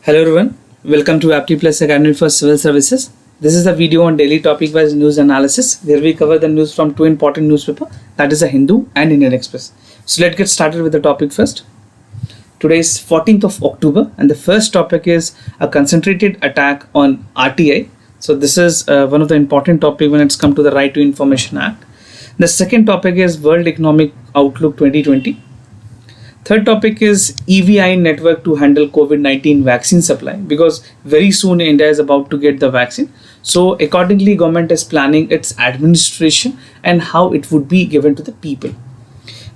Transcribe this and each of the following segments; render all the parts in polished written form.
Hello everyone, welcome to Apti Plus Academy for Civil Services. This is a video on daily topic-wise news analysis where we cover the news from two important newspapers, that is the Hindu and Indian Express. So let's get started with the topic first. Today is 14th of October and the first topic is a concentrated attack on RTI. So this is one of the important topics when it's come to the Right to Information Act. The second topic is World Economic Outlook 2020. Third topic is EVI network to handle COVID-19 vaccine supply, because very soon India is about to get the vaccine. So accordingly, government is planning its administration and how it would be given to the people.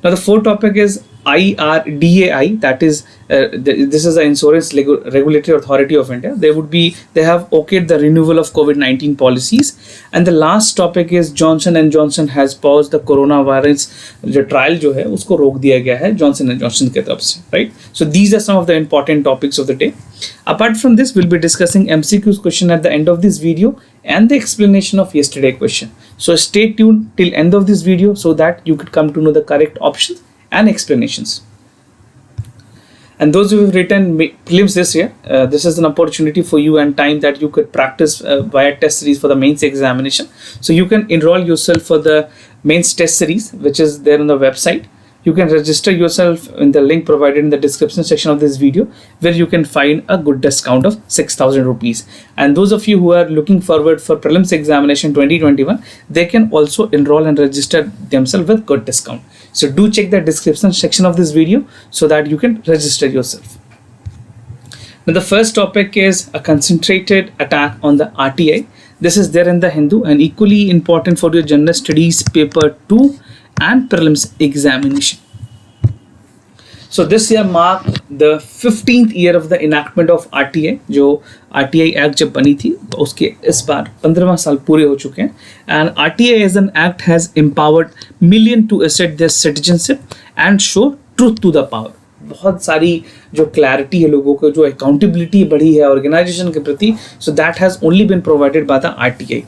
Now the fourth topic is IRDAI, that is this is the Insurance Regulatory Authority of India. They have okayed the renewal of COVID-19 policies. And the last topic is Johnson & Johnson has paused the coronavirus जो trial जो है उसको रोक दिया गया है Johnson & Johnson के तरफ से, right? So these are some of the important topics of the day. Apart from this, we'll be discussing MCQs question at the end of this video and the explanation of yesterday question. So stay tuned till end of this video so that you could come to know the correct options and explanations. And those who have written prelims this year, this is an opportunity for you and time that you could practice via test series for the mains examination. So you can enroll yourself for the mains test series, which is there on the website. You can register yourself in the link provided in the description section of this video, where you can find a good discount of 6,000 rupees. And those of you who are looking forward for prelims examination 2021, they can also enroll and register themselves with good discount. So do check the description section of this video so that you can register yourself. Now the first topic is a concentrated attack on the RTI. This is there in the Hindu and equally important for your general studies paper 2 and prelims examination. So this year marked the 15th year of the enactment of RTI. जो RTI Act जब बनी थी उसके इस बार 15वां साल पूरे हो चुके हैं. And RTI as an act has empowered millions to assert their citizenship and show truth to the power. बहुत सारी जो क्लैरिटी है लोगों को, जो अकाउंटेबिलिटी बढ़ी है ऑर्गेनाइजेशन के प्रति, so that has only been provided by the RTI.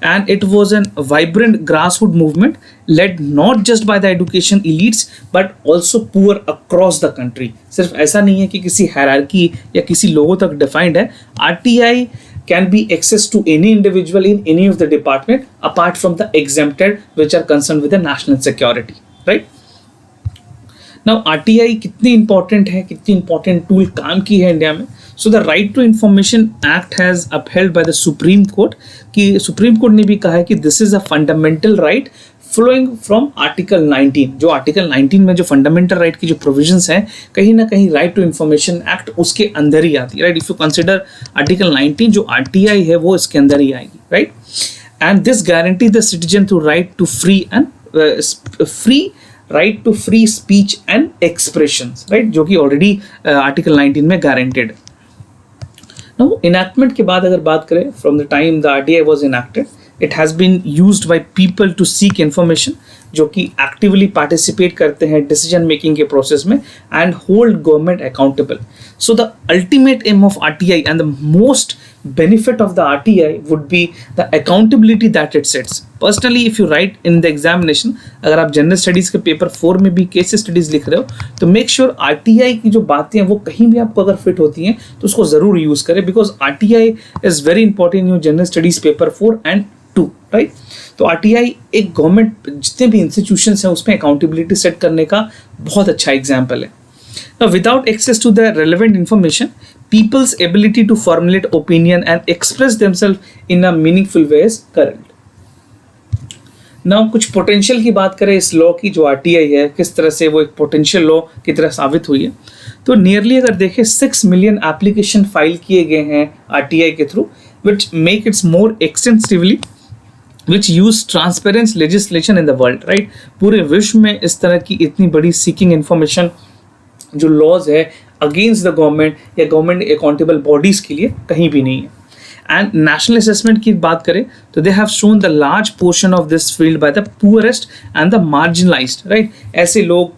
And it was a vibrant grassroots movement led not just by the education elites but also poor across the country. सिर्फ ऐसा नहीं है कि किसी हायरार्की या किसी लोगों तक डिफाइंड है. RTI can be access to any individual in any of the department apart from the exempted which are concerned with the national security, right? Now RTI कितनी important है, कितनी important tool काम की है इंडिया में. So the Right to Information Act has upheld by the Supreme Court कि Supreme Court ने भी कहा है कि this is a fundamental right flowing from Article 19. जो Article 19 में जो fundamental right की जो provisions हैं, कहीं ना कहीं Right to Information Act उसके अंदर ही आती है, right? If you consider Article 19 जो RTI है वो इसके अंदर ही आएगी, right? And this guarantee the citizen to right to right to free speech and expressions, right? जो कि already Article 19 में guaranteed है. Now, enactment के बाद अगर बात करें, from the time the RTI was enacted, it has been used by people to seek information, जो कि actively participate करते हैं decision making के process में and hold government accountable. So the ultimate aim of RTI and the most benefit of the RTI would be the accountability that it sets. Personally, if you write in the examination, अगर आप general studies के paper 4 में भी case studies लिख रहे हो, तो make sure RTI की जो बातें हैं वो कहीं भी आपको अगर फिट होती हैं तो उसको जरूर यूज करें, because RTI is very important in your general studies paper 4 and 2, right? तो RTI एक गवर्नमेंट जितने भी इंस्टीट्यूशंस हैं उसमें अकाउंटेबिलिटी सेट करने का बहुत अच्छा एग्जाम्पल है. Now, without access to the relevant information, people's ability to formulate opinion and express themselves in a meaningful way is current. Now, कुछ पोटेंशियल की बात करें इस लॉ की जो RTI है, किस तरह से वो एक पोटेंशियल लॉ की तरह साबित हुई है, तो नियरली अगर देखें 6 मिलियन एप्लीकेशन फाइल किए गए हैं RTI के through, which make it more extensively which use transparent legislation in the world, right? पूरे विश्व में इस तरह की इतनी बड़ी सीकिंग इंफॉर्मेशन जो लॉज है अगेंस्ट द गवर्नमेंट या गवर्नमेंट अकाउंटेबल बॉडीज के लिए कहीं भी नहीं है. एंड नेशनल असेसमेंट की बात करें तो they have shown the large portion of this field by the poorest and the marginalised, right? ऐसे लोग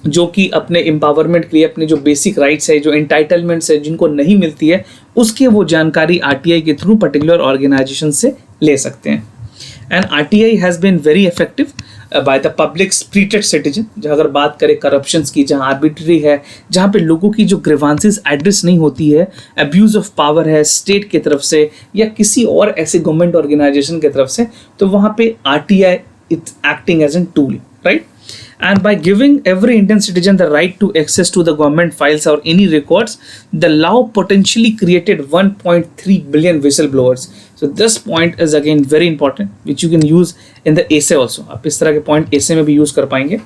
जो कि अपने एम्पावरमेंट के लिए अपने जो बेसिक राइट्स है, जो एंटाइटलमेंट्स है जिनको नहीं मिलती है, उसके वो जानकारी RTI के थ्रू पर्टिकुलर ऑर्गेनाइजेशन से ले सकते हैं. And RTI has been very effective by the public spirited citizen. जहाँ अगर बात करें करप्शन की, जहाँ आर्बिट्री है, जहाँ पे लोगों की जो ग्रीवांसेस एड्रेस नहीं होती है, अब्यूज ऑफ पावर है स्टेट की तरफ से या किसी और ऐसे गवर्नमेंट ऑर्गेनाइजेशन की तरफ से, तो वहाँ पे RTI it's acting as an tool, right? And by giving every Indian citizen the right to access to the government files or any records, the law potentially created 1.3 billion whistleblowers. So this point is again very important, which you can use in the essay also. आप इस तरह के point essay में भी use कर पाएंगे.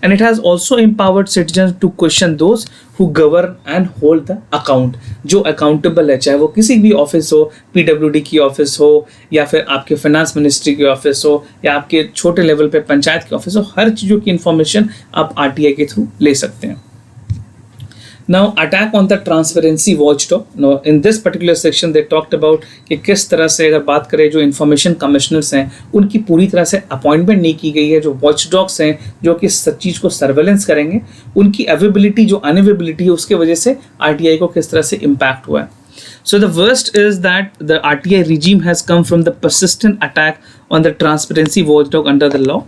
And it has also empowered citizens to question those who govern and hold the account. जो accountable है, चाहे वो किसी भी ऑफिस हो, PWD की ऑफिस हो या फिर आपके फाइनेंस मिनिस्ट्री की ऑफिस हो या आपके छोटे लेवल पे पंचायत की ऑफिस हो, हर चीज़ों की इंफॉर्मेशन आप RTI के थ्रू ले सकते हैं. Now, attack on the transparency watchdog. Now, in this particular section, they talked about कि किस तरह से अगर बात करें जो इंफॉर्मेशन कमिश्नर्स हैं उनकी पूरी तरह से अपॉइंटमेंट नहीं की गई है. जो वॉचडॉग्स हैं जो कि इस चीज़ को सर्वेलेंस करेंगे, उनकी अवेबिलिटी जो अनअवेबिलिटी है उसके वजह से RTI को किस तरह से इम्पैक्ट हुआ है. So the worst is that the RTI regime has come from the persistent attack on the transparency watchdog under the law.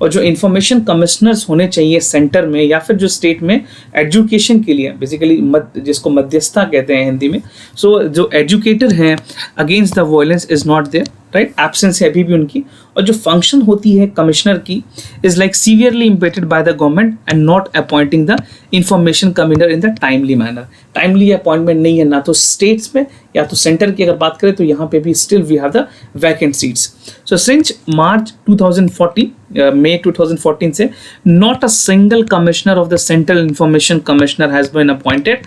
और जो इंफॉर्मेशन कमिश्नर्स होने चाहिए सेंटर में या फिर जो स्टेट में एजुकेशन के लिए, बेसिकली जिसको मध्यस्थता कहते हैं हिंदी में, सो जो एजुकेटर हैं against the violence is not there, right? Absence है अभी भी उनकी. और जो फंक्शन होती है कमिश्नर की is like severely impacted by the government and not appointing the information commissioner in the timely manner. Timely appointment नहीं है ना तो स्टेट्स में या तो सेंटर की अगर बात करें तो यहाँ पे भी still we have the vacant seats. So since March 2014 May 2014 से not a single commissioner of the Central Information Commissioner has been appointed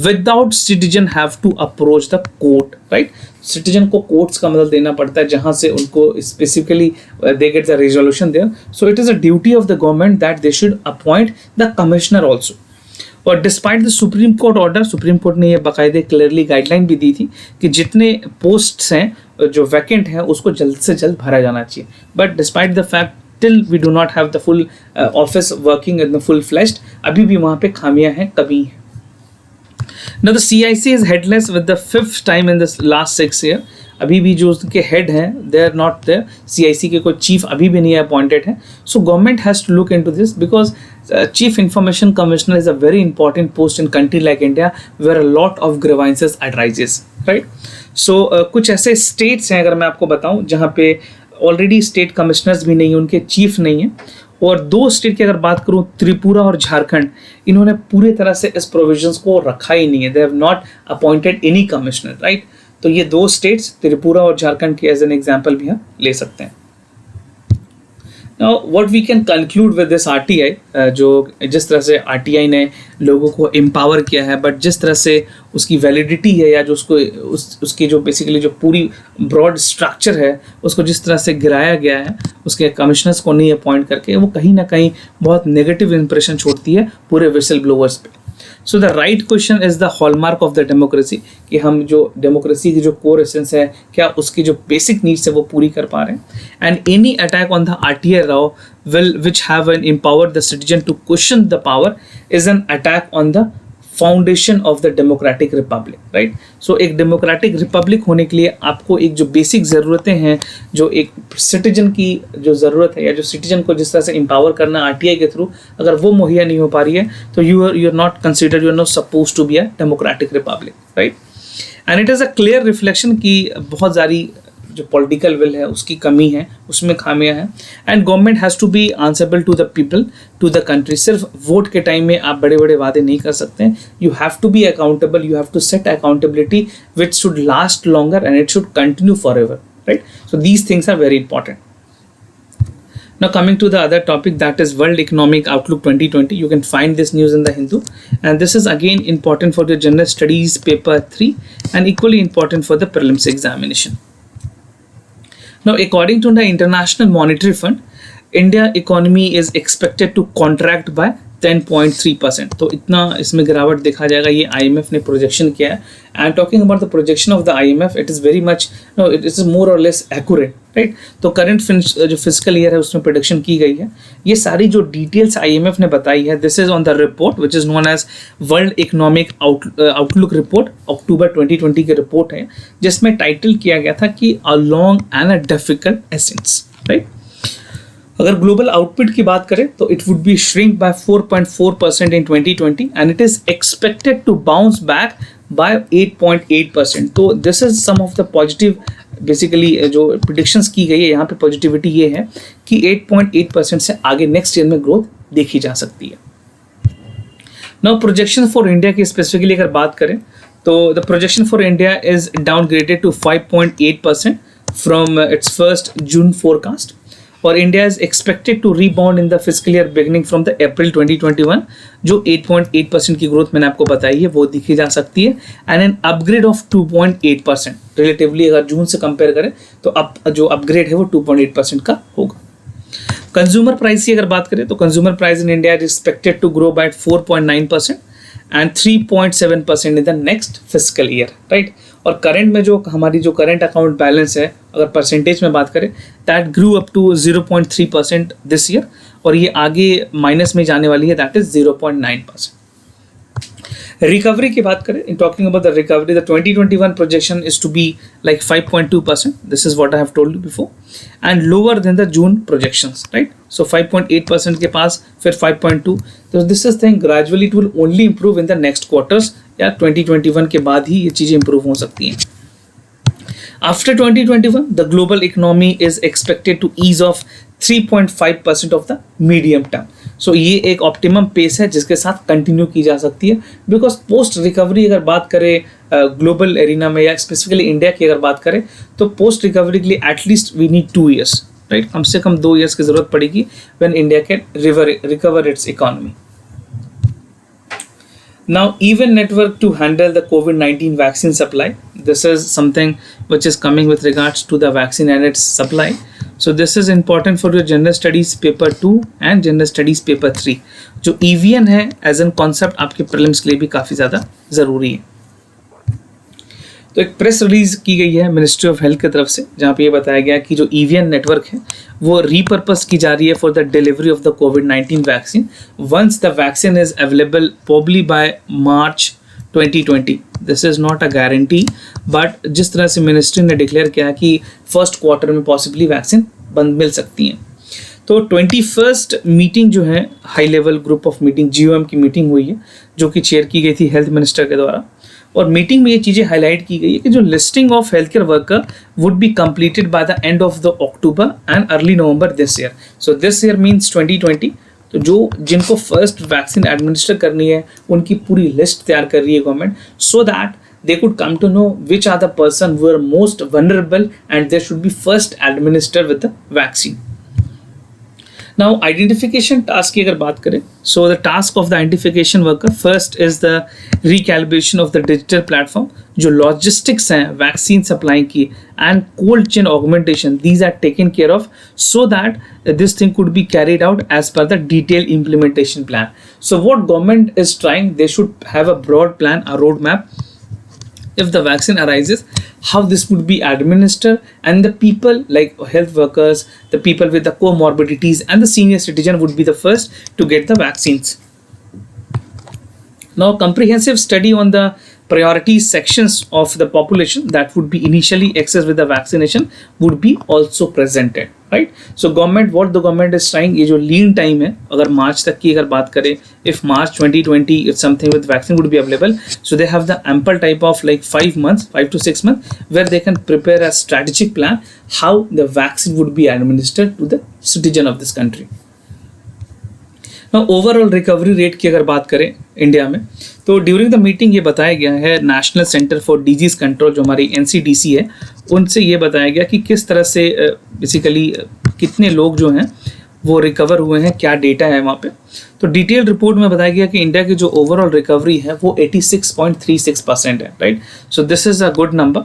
without citizen have to approach the court, right? Citizen को courts का मदद देना पड़ता है जहाँ से उनको specifically they get the resolution there. So it is a duty of the government that they should appoint the commissioner also. और despite the supreme court order, supreme court ने ये बाकायदे क्लियरली गाइडलाइन भी दी थी कि जितने पोस्ट्स हैं जो vacant हैं उसको जल्द से जल्द भरा जाना चाहिए. But despite the fact till we do not have the full office working in the full fleshed, अभी भी वहाँ पे खामियां हैं, कमी है. Now the CIC is headless with the 5th time in this last 6 years. अभी भी जो उसके हेड हैं they are not there. CIC के कोई चीफ अभी भी नहीं अपॉइंटेड है. So government has to look into this because chief information commissioner is a very important post in country like India where a lot of grievances arises, right? So कुछ ऐसे states हैं अगर मैं आपको बताऊं जहाँ पे ऑलरेडी स्टेट कमिश्नर्स भी नहीं है, उनके चीफ नहीं है. और 2 स्टेट की अगर बात करूं, त्रिपुरा और झारखंड, इन्होंने पूरी तरह से इस प्रोविजंस को रखा ही नहीं है. They have not appointed any commissioner, right? तो ये 2 स्टेट्स त्रिपुरा और झारखंड के एज एन एग्जाम्पल भी हम ले सकते हैं. Now what we can conclude with this RTI, जो जिस तरह से RTI ने लोगों को एम्पावर किया है, बट जिस तरह से उसकी वैलिडिटी है या जो उसको उसकी जो बेसिकली जो पूरी ब्रॉड स्ट्रक्चर है उसको जिस तरह से गिराया गया है, उसके कमिश्नर्स को नहीं अपॉइंट करके, वो कहीं ना कहीं बहुत नेगेटिव इंप्रेशन छोड़ती है पूरे विसल ब्लोअर्स पे. So the right question is the hallmark of the democracy, कि हम जो डेमोक्रेसी की जो कोर एसेंस है, क्या उसकी जो बेसिक नीड्स है वो पूरी कर पा रहे हैं. And any attack on the RTI law which have empowered the citizen to question the power is an attack on the foundation of the democratic republic, right? So एक डेमोक्रेटिक रिपब्लिक होने के लिए आपको एक जो बेसिक ज़रूरतें हैं, जो एक सिटीजन की जो ज़रूरत है या जो सिटीजन को जिस तरह से एम्पावर करना RTI के थ्रू, अगर वो मुहैया नहीं हो पा रही है तो you are not considered, you are not suppose to be a democratic republic, right? And it is a clear reflection कि बहुत सारी जो पॉलिटिकल विल है उसकी कमी है, उसमें खामियां हैं. And government has to be answerable to the people, to the country. सिर्फ वोट के टाइम में आप बड़े बड़े वादे नहीं कर सकते. You have to be accountable, you have to set accountability which should last longer and it should continue forever, right? So these things are very important. Now coming to the other topic, that is World Economic Outlook 2020. You can find this news in the Hindu, and this is again important for the General Studies paper 3 and equally important for the prelims examination. Now, according to the International Monetary Fund, India economy is expected to contract by 10.3%. तो इतना इसमें गिरावट देखा जाएगा, ये IMF ने projection किया है. And talking about the projection of the IMF, it is very much, no, it is more or less accurate, right? तो करंट जो फिजिकल ईयर है उसमें प्रोडिक्शन की गई है. ये सारी जो डिटेल्स IMF ने बताई है, this is on the report which is known as world economic outlook report. October 2020 की रिपोर्ट है जिसमें टाइटल किया गया था कि a long and a difficult essence, right? अगर ग्लोबल आउटपुट की बात करें तो it would be shrink by 4.4% in 2020 and it is expected to bounce back by 8.8%. तो this is some of the positive basically जो प्रिडिक्शंस की गई है यहाँ पे पॉजिटिविटी ये है कि 8.8% से आगे नेक्स्ट ईयर में ग्रोथ देखी जा सकती है. नाउ प्रोजेक्शन फॉर इंडिया की स्पेसिफिकली अगर बात करें तो the projection for India is downgraded to 5.8% from its first June forecast. और India is expected to rebound in the physical year beginning from the April 2021. जो 8.8% की ग्रोथ मैंने आपको बताई है वो दिखी जा सकती है and an upgrade of 2.8% relatively अगर जून से कंपेयर करें तो जो अपग्रेड है वो 2.8% का होगा. कंज्यूमर प्राइस की अगर बात करें तो consumer price in India is expected to grow by 4.9% and 3.7% in the next physical year, right. और करंट में जो हमारी जो करंट अकाउंट बैलेंस है अगर परसेंटेज में बात करें that grew up to 0.3% this year और ये आगे माइनस में जाने वाली है दैट इज 0.9%. रिकवरी की बात करें in talking about the recovery the 2021 projection is to be like 5.2%. This is what I have told you before and lower than the June projections, right. So 5.8% के पास फिर 5.2. तो this is thing gradually it will only improve in the next quarters या 2021 के बाद ही ये चीज़ें improve हो सकती हैं. After 2021 the global economy is expected to ease of 3.5% of the medium term. So ये एक ऑप्टिमम पेस है जिसके साथ कंटिन्यू की जा सकती है बिकॉज पोस्ट रिकवरी अगर बात करें ग्लोबल एरिना में या स्पेसिफिकली इंडिया की अगर बात करें तो पोस्ट रिकवरी के लिए at least we need 2 years, right. कम से कम 2 years की जरूरत पड़ेगी when India can recover its economy. Now, even network to handle the COVID-19 vaccine supply. This is something which is coming with regards to the vaccine and its supply. So this is important for your General Studies paper 2 and General Studies paper 3. जो EVN है as an concept आपके prelims के लिए भी काफ़ी ज़्यादा ज़रूरी है. तो एक प्रेस रिलीज की गई है मिनिस्ट्री ऑफ हेल्थ की तरफ से जहाँ पे ये बताया गया कि जो EVN नेटवर्क है वो रीपर्पस की जा रही है for the delivery of the कोविड-19 vaccine once the vaccine is available probably by March 2020. This is not a guarantee but जिस तरह से मिनिस्ट्री ने डिक्लेयर किया कि फर्स्ट क्वार्टर में पॉसिबली वैक्सीन मिल सकती हैं. तो 21st मीटिंग जो है high level group of meeting GOM की मीटिंग हुई है जो कि चेयर की गई थी हेल्थ मिनिस्टर के द्वारा. और मीटिंग में ये चीज़ें हाईलाइट की गई है कि जो listing of health care worker would be completed by the end of the October and early November this year. So this year means 2020. तो जो जिनको फर्स्ट वैक्सीन एडमिनिस्टर करनी है उनकी पूरी लिस्ट तैयार कर रही है government so that they could come to know which are the person who are most vulnerable and they should be first administered with the vaccine. Now identification task की अगर बात करें so the task of the identification worker first is the recalibration of the digital platform. जो logistics हैं vaccine supply की and cold chain augmentation these are taken care of so that this thing could be carried out as per the detailed implementation plan. So what government is trying, they should have a broad plan, a roadmap. If the vaccine arises, how this would be administered and the people like health workers, the people with the comorbidities and the senior citizen would be the first to get the vaccines. Now comprehensive study on the priority sections of the population that would be initially accessed with the vaccination would be also presented, right? So what the government is trying, ये जो lean time है अगर मार्च तक की अगर बात करें if March 2020 if something with vaccine would be available, so they have the ample type of like 5 to 6 months where they can prepare a strategic plan how the vaccine would be administered to the citizen of this country. Overall recovery rate की अगर बात करें India में तो during the meeting ये बताया गया है national centre for disease control जो हमारी NCDC है उनसे ये बताया गया कि किस तरह से बेसिकली कितने लोग जो हैं वो रिकवर हुए हैं, क्या डेटा है वहाँ पे. तो डिटेल रिपोर्ट में बताया गया कि इंडिया की जो ओवरऑल रिकवरी है वो 86.36% है, right. So this is a good number.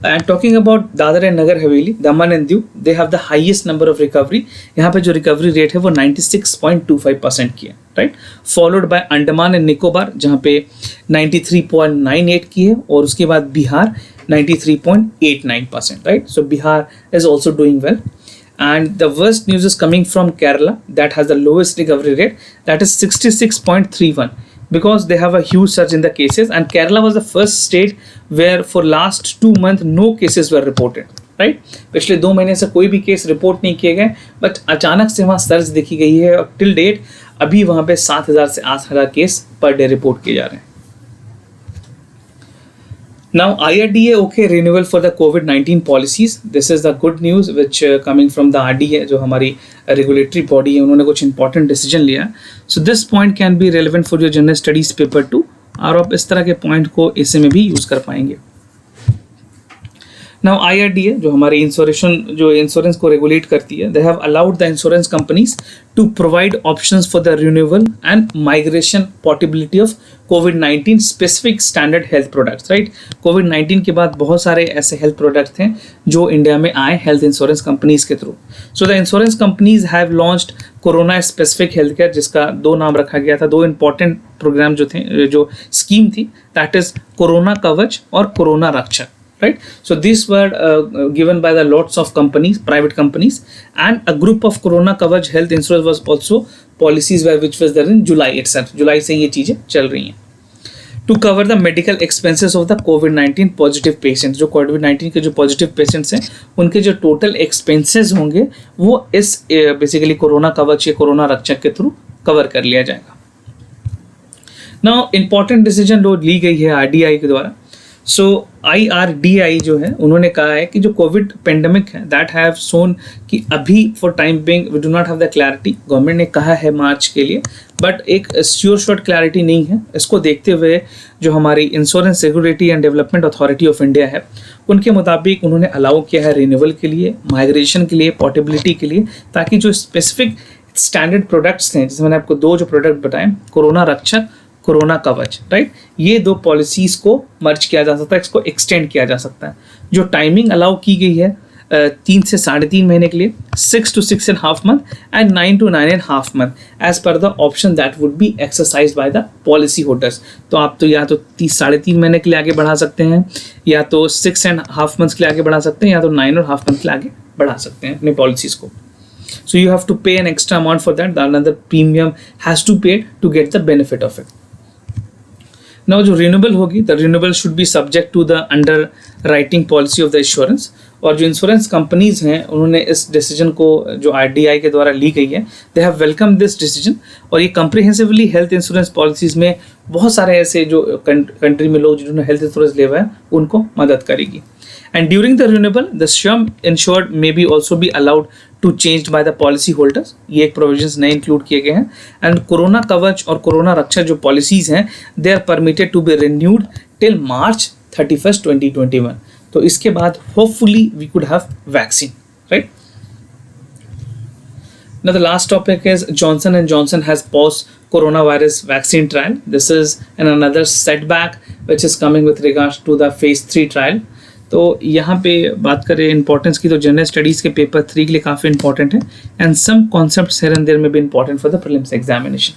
And talking about Dadra and Nagar Haveli, Daman and Diu, they have the highest number of recovery. यहाँ पे जो रिकवरी रेट है वो 96.25% की है, right. Followed by Andaman and Nicobar जहाँ पे 93.98 की है और उसके बाद Bihar 93.89%, right. So Bihar is also doing well. And the worst news is coming from Kerala that has the lowest recovery rate, that is 66.31, because they have a huge surge in the cases, and Kerala was the first state where for last 2 months no cases were reported, right. पिछले 2 महीने से कोई भी case report नहीं किए गए, but अचानक से वहाँ सर्ज देखी गई है और टिल डेट अभी वहाँ पे 7,000 से 8,000 केस पर डे रिपोर्ट किए जा रहे हैं। Now IRDA okay renewal for the COVID-19 policies. This is the good news which coming from the RDA जो हमारी regulatory body है, उन्होंने कुछ important decision लिया। So this point can be relevant for your general studies paper 2 और आप इस तरह के point को ऐसे में भी use कर पाएंगे। Now IRDA जो हमारी इंश्योरेंस को रेगुलेट करती है, they have allowed the insurance companies to provide options for the renewal and migration portability of COVID-19 specific standard health products, right? COVID-19 के बाद बहुत सारे ऐसे health products थे जो इंडिया में आए health insurance companies के through. So the insurance companies have launched corona specific health care, जिसका 2 नाम रखा गया था, 2 इंपॉर्टेंट प्रोग्राम जो थे, जो स्कीम थी, दैट इज कोरोना कवच और कोरोना रक्षक, right? So these were given by the lots of companies, private companies, and a group of Corona Kavach health insurance was also policies which was there in July itself. July से ये चीजें चल रही हैं। To cover the medical expenses of the COVID-19 positive patients, जो COVID-19 के जो positive patients हैं उनके जो टोटल एक्सपेंसेस होंगे वो इस बेसिकली कोरोना कवच या कोरोना रक्षक के थ्रू कवर कर लिया जाएगा। नाउ इंपॉर्टेंट डिसीजन जो ली गई है RDI के द्वारा। सो IRDI जो है उन्होंने कहा है कि जो कोविड पेंडेमिक है दैट हैव शोन कि अभी for time being we do not have the clarity, government ने कहा है मार्च के लिए, बट एक श्योर शॉर्ट क्लैरिटी नहीं है। इसको देखते हुए जो हमारी insurance regulatory and development authority of India है उनके मुताबिक उन्होंने अलाउ किया है रिन्यूअल के लिए, माइग्रेशन के लिए, पोर्टेबिलिटी के लिए, ताकि जो स्पेसिफिक स्टैंडर्ड प्रोडक्ट्स हैं, जैसे मैंने आपको 2 जो प्रोडक्ट बताए, कोरोना रक्षक, कोरोना कवच, राइट, ये 2 पॉलिसीज को मर्ज किया जा सकता है, इसको एक्सटेंड किया जा सकता है। जो टाइमिंग अलाउ की गई है 3 से 3.5 महीने के लिए, 6 to 6.5 month and 9 to 9.5 month as per the option that would be exercise by the policy holders. तो आप तो या तो 3.5 महीने के लिए आगे बढ़ा सकते हैं, या तो 6.5 months के लिए आगे बढ़ा सकते हैं, या तो 9.5 month के लिए आगे बढ़ा सकते हैं अपने पॉलिसीज को। So you have to pay an extra amount for that, another premium has to pay to get the benefit of it. Now जो रिन्यूएबल होगी, the renewable should be subject to the underwriting policy of the insurance. और जो insurance companies हैं उन्होंने इस decision को जो RDI के द्वारा ली गई है, they have welcome this decision. और ये कंप्रिहेंसिवली हेल्थ इंश्योरेंस पॉलिसीज में बहुत सारे ऐसे जो कंट्री में लोग जिन्होंने हेल्थ इंश्योरेंस लिया हुआ है उनको मदद करेगी। And during the renewal, the sum insured may be also be allowed to changed by the policy holders. ये एक provisions नए include किए गए हैं। And कोरोना कवच और कोरोना रक्षा जो policies हैं, they are permitted to be renewed till March 31st, 2021. तो इसके बाद hopefully we could have vaccine, right? Now the last topic is Johnson & Johnson has paused coronavirus vaccine trial. This is another setback which is coming with regards to the phase 3 trial. तो यहाँ पे बात करें importance की, तो general studies के paper 3 के लिए काफ़ी इंपॉर्टेंट है and some concepts here and there में भी important for the prelims examination.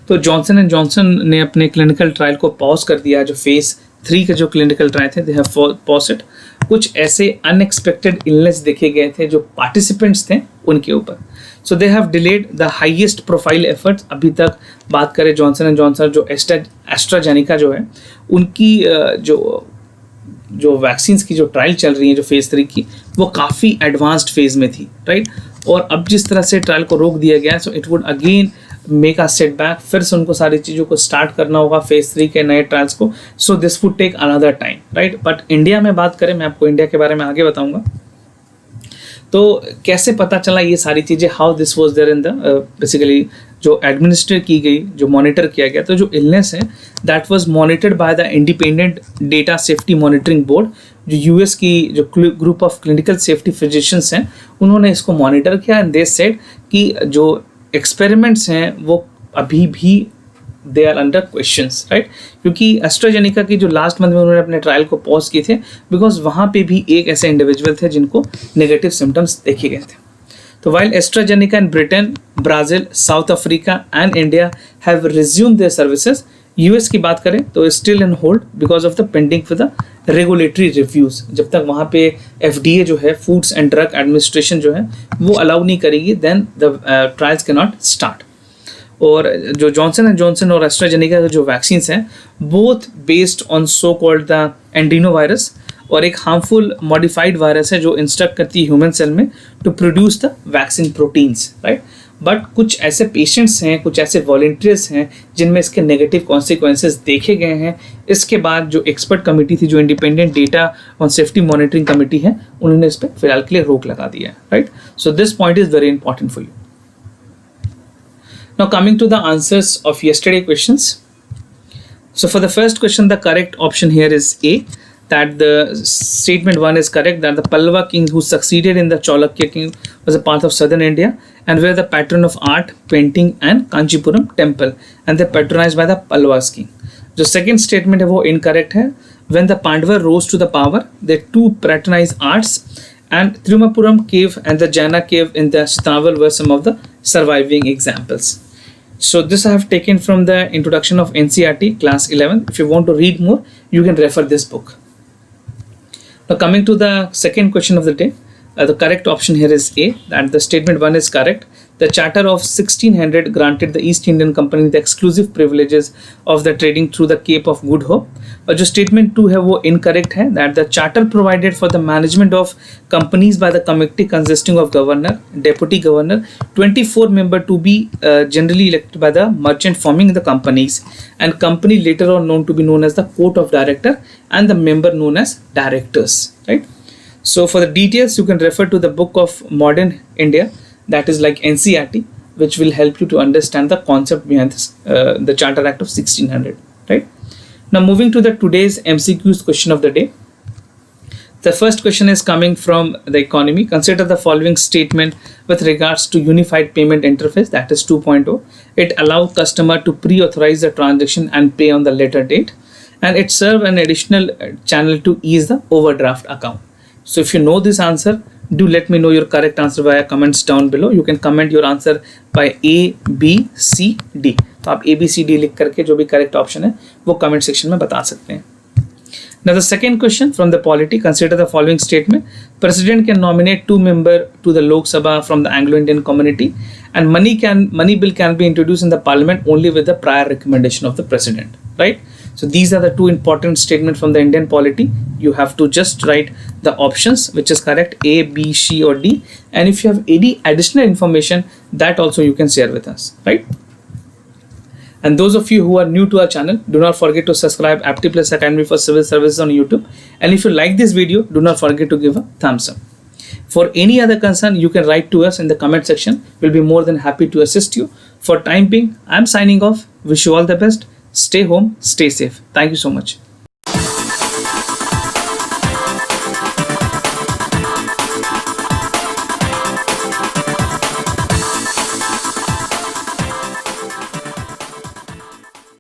तो जॉनसन एंड जॉनसन ने अपने क्लिनिकल ट्रायल को पॉज कर दिया। जो फेज 3 के जो क्लिनिकल ट्रायल थे, दे हैव पॉज इट। कुछ ऐसे अनएक्सपेक्टेड इलनेस देखे गए थे जो पार्टिसिपेंट्स थे उनके ऊपर, so they have delayed the highest profile efforts. अभी तक बात करें जॉनसन एंड जॉनसन, जो एस्ट्राजेनिका जो है उनकी जो वैक्सीन्स की जो ट्रायल चल रही है जो फेज़ 3 की, वो काफ़ी एडवांस्ड फेज़ में थी, राइट। और अब जिस तरह से ट्रायल को रोक दिया गया, so it would again make a setback. फिर से उनको सारी चीज़ों को स्टार्ट करना होगा फेज़ 3 के नए ट्रायल्स को, so this would take another time, right. But India में बात करें, मैं आपको इंडिया के बारे में आगे बताऊँगा। तो कैसे पता चला ये सारी चीज़ें, how this was there in the basically जो एडमिनिस्ट्रेट की गई, जो मॉनिटर किया गया, तो जो इलनेस है that was monitored by the independent data safety monitoring board. जो यूएस की जो group of clinical safety physicians हैं उन्होंने इसको मॉनिटर किया एंड दे सेड कि जो एक्सपेरिमेंट्स हैं वो अभी भी they are under questions, right. क्योंकि एस्ट्राजेनिका की जो लास्ट मंथ में उन्होंने अपने ट्रायल को पॉज किए थे, बिकॉज वहाँ पे भी एक ऐसे इंडिविजुअल थे जिनको नेगेटिव सिम्टम्स देखे गए थे। तो while AstraZeneca in Britain, Brazil, South Africa and India have resumed their services, US की बात करें तो still in hold because of the pending for the regulatory reviews। जब तक वहाँ पे FDA जो है, Foods and Drug Administration जो है, वो अलाउ नहीं करेगी, then the trials cannot start। और जो जॉनसन एंड जॉनसन और एस्ट्राजेनिका के जो वैक्सीन्स हैं, both based on so called the एंड्रीनो virus, और एक हार्मफुल मॉडिफाइड वायरस है जो इंस्ट्रक्ट करती है ह्यूमन सेल में to produce the vaccine proteins, right. But कुछ ऐसे पेशेंट्स हैं, कुछ ऐसे वॉलंटियर्स हैं जिनमें इसके नेगेटिव कॉन्सिक्वेंसेस देखे गए हैं। इसके बाद जो एक्सपर्ट कमेटी थी, जो independent data on safety monitoring committee है, उन्होंने इस पर फिलहाल के लिए रोक लगा दिया है, right. So this point is very important for you. Now coming to the answers of yesterday questions. So for the first question, the correct option here is A, that the statement 1 is correct, that the Pallava king who succeeded in the Cholakya king was a part of southern India and were the patron of art, painting and Kanchipuram temple, and they're patronized by the Pallavas king. The second statement है वो incorrect है. When the Pandava rose to the power, they too patronized arts, and Thirumapuram cave and the Jana cave in the Shtaval were some of the surviving examples. So this I have taken from the introduction of NCERT class 11. If you want to read more, you can refer this book. Now coming to the second question of the day, the correct option here is A, that the statement 1 is correct. The Charter of 1600 granted the East Indian Company the exclusive privileges of the trading through the Cape of Good Hope. और जो statement 2 है वो incorrect है, that the charter provided for the management of companies by the committee consisting of governor, deputy governor, 24 member to be generally elected by the merchant forming the companies, and company later on known to be known as the court of director and the member known as directors, right. So for the details you can refer to the book of Modern India, that is like NCERT, which will help you to understand the concept behind this, the Charter Act of 1600, right. Now moving to the today's MCQs question of the day. The first question is coming from the economy. Consider the following statement with regards to unified payment interface, that is 2.0. It allows customer to pre-authorize the transaction and pay on the later date, and it serve an additional channel to ease the overdraft account. So if you know this answer, do let me know your correct answer via comments down below. You can comment your answer by A, B, C, D. तो आप A, B, C, D लिख करके जो भी correct option है वो comment section में बता सकते हैं. Now the second question from the polity, consider the following statement. President can nominate 2 members to the Lok Sabha from the Anglo-Indian community, and money bill can be introduced in the parliament only with the prior recommendation of the president, right. So these are the 2 important statements from the Indian polity. You have to just write the options which is correct, A, B, C or D, and if you have any additional information, that also you can share with us, right. And those of you who are new to our channel, do not forget to subscribe Aptplus Academy for Civil Services on YouTube. And if you like this video, do not forget to give a thumbs up. For any other concern, you can write to us in the comment section. We'll be more than happy to assist you. For time being, I'm signing off. Wish you all the best. Stay home, stay safe. Thank you so much.